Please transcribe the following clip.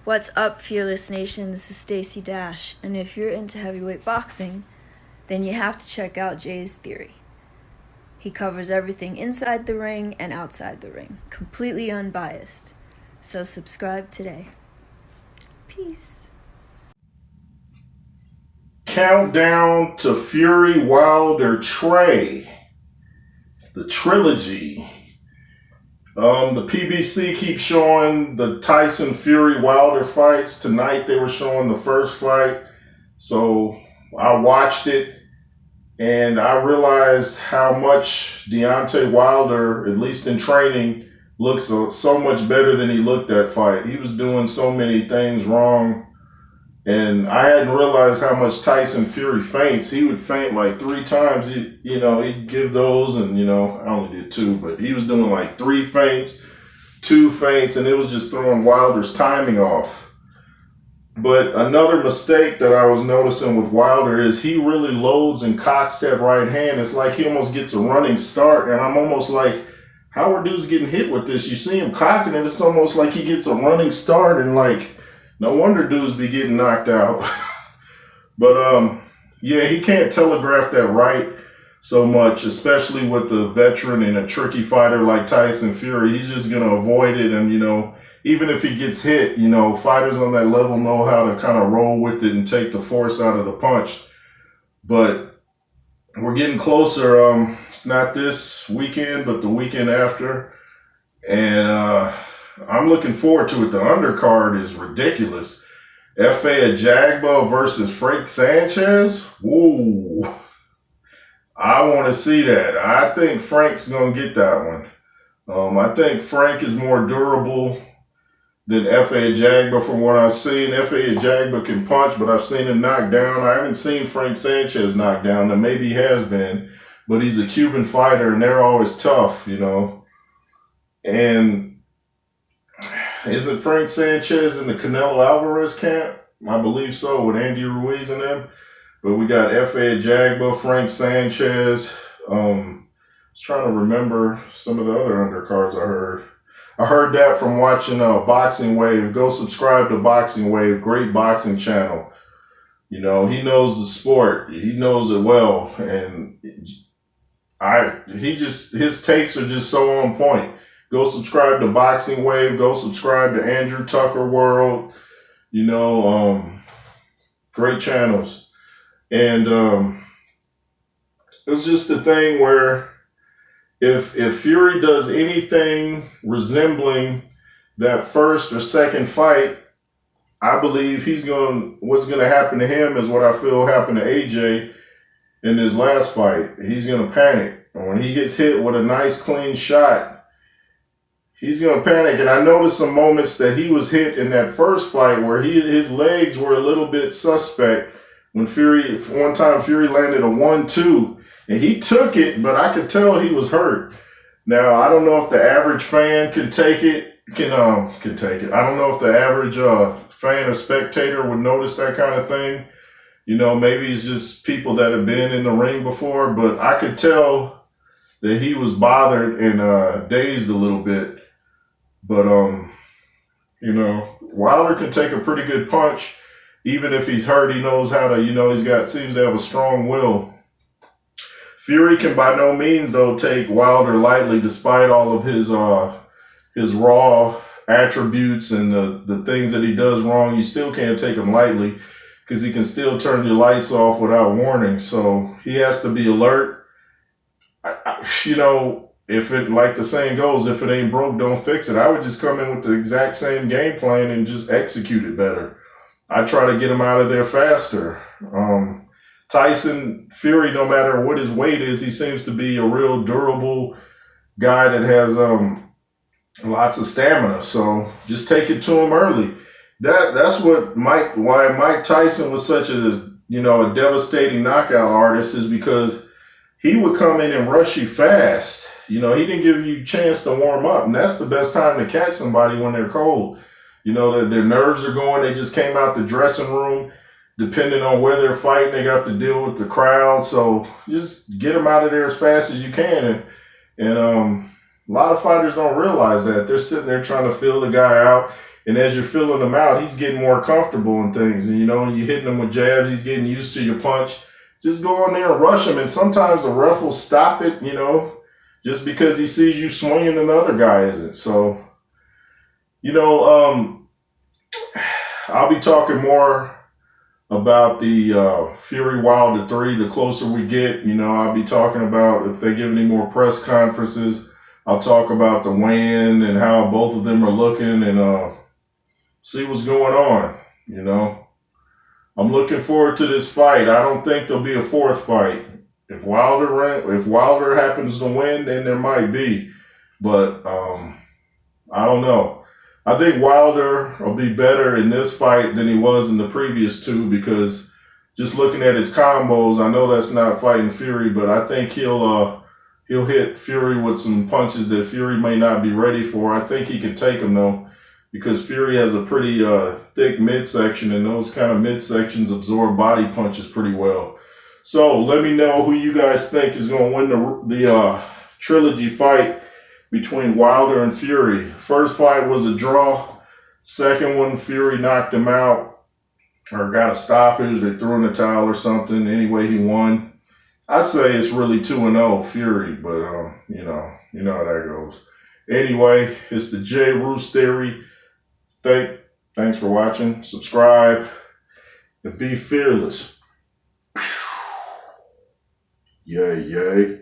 What's up, Fearless Nation? This is Stacy Dash, and if you're into heavyweight boxing, then you have to check out Jay's Theory. He covers everything inside the ring and outside the ring, completely unbiased. So subscribe today. Peace. Countdown to Fury Wilder Trey, the trilogy. The PBC keeps showing the Tyson Fury Wilder fights. Tonight they were showing the first fight. So I watched it and I realized how much Deontay Wilder, at least in training, looks so much better than he looked that fight. He was doing so many things wrong. And I hadn't realized how much Tyson Fury feints. He would feint like 3 times. He'd give those, and I only did 2, but he was doing like 3 feints, 2 feints, and it was just throwing Wilder's timing off. But another mistake that I was noticing with Wilder is he really loads and cocks that right hand. It's like he almost gets a running start, and I'm almost like, how are dudes getting hit with this? You see him cocking it, it's almost like he gets a running start, and like, no wonder dudes be getting knocked out. But yeah, he can't telegraph that right so much, especially with the veteran and a tricky fighter like Tyson Fury. He's just going to avoid it. And, even if he gets hit, fighters on that level know how to kind of roll with it and take the force out of the punch. But we're getting closer. It's not this weekend, but the weekend after. And I'm looking forward to it. The undercard is ridiculous. Efe Ajagba versus Frank Sanchez. Whoa. I want to see that. I think Frank's going to get that one. I think Frank is more durable than Efe Ajagba from what I've seen. Efe Ajagba can punch, but I've seen him knock down. I haven't seen Frank Sanchez knock down. Now, maybe he has been, but he's a Cuban fighter, and they're always tough, And isn't Frank Sanchez in the Canelo Alvarez camp? I believe so, with Andy Ruiz and them. But we got Efe Ajagba, Frank Sanchez. I was trying to remember some of the other undercards I heard. I heard that from watching Boxing Wave. Go subscribe to Boxing Wave, great boxing channel. He knows the sport. He knows it well. And his takes are just so on point. Go subscribe to Boxing Wave. Go subscribe to Andrew Tucker World. Great channels. And it's just a thing where if Fury does anything resembling that first or second fight, I believe what's going to happen to him is what I feel happened to AJ in his last fight. He's going to panic. And when he gets hit with a nice clean shot, he's going to panic. And I noticed some moments that he was hit in that first fight where his legs were a little bit suspect. When one time Fury landed a 1-2 and he took it, but I could tell he was hurt. Now, I don't know if the average fan can take it, can take it. I don't know if the average fan or spectator would notice that kind of thing. Maybe it's just people that have been in the ring before, but I could tell that he was bothered and dazed a little bit. But, Wilder can take a pretty good punch. Even if he's hurt, he knows how to, seems to have a strong will. Fury can by no means, though, take Wilder lightly, despite all of his raw attributes and the things that he does wrong. You still can't take him lightly because he can still turn your lights off without warning. So he has to be alert. If it, like the saying goes, if it ain't broke, don't fix it. I would just come in with the exact same game plan and just execute it better. I try to get him out of there faster. Tyson Fury, no matter what his weight is, he seems to be a real durable guy that has lots of stamina. So just take it to him early. That's why Mike Tyson was such a devastating knockout artist, is because he would come in and rush you fast. He didn't give you a chance to warm up, and that's the best time to catch somebody when they're cold. Their nerves are going. They just came out the dressing room. Depending on where they're fighting, they have to deal with the crowd. So just get them out of there as fast as you can. And a lot of fighters don't realize that. They're sitting there trying to feel the guy out. And as you're filling him out, he's getting more comfortable in things. And, and you're hitting him with jabs, he's getting used to your punch. Just go in there and rush him. And sometimes the ref will stop it, just because he sees you swinging and the other guy isn't. So, I'll be talking more about the Fury Wilder 3 the closer we get. I'll be talking about if they give any more press conferences. I'll talk about the weigh-in and how both of them are looking and see what's going on. I'm looking forward to this fight. I don't think there'll be a fourth fight. If Wilder happens to win, then there might be. But I don't know. I think Wilder will be better in this fight than he was in the previous two because just looking at his combos, I know that's not fighting Fury, but I think he'll hit Fury with some punches that Fury may not be ready for. I think he can take them though, because Fury has a pretty thick midsection, and those kind of midsections absorb body punches pretty well. So let me know who you guys think is going to win the trilogy fight between Wilder and Fury. First fight was a draw. Second one, Fury knocked him out or got a stoppage. They threw in the towel or something. Anyway, he won. I say it's really 2-0 Fury, but you know how that goes. Anyway, it's the J. Roos Theory. Thanks for watching. Subscribe and be fearless. Yay, yay.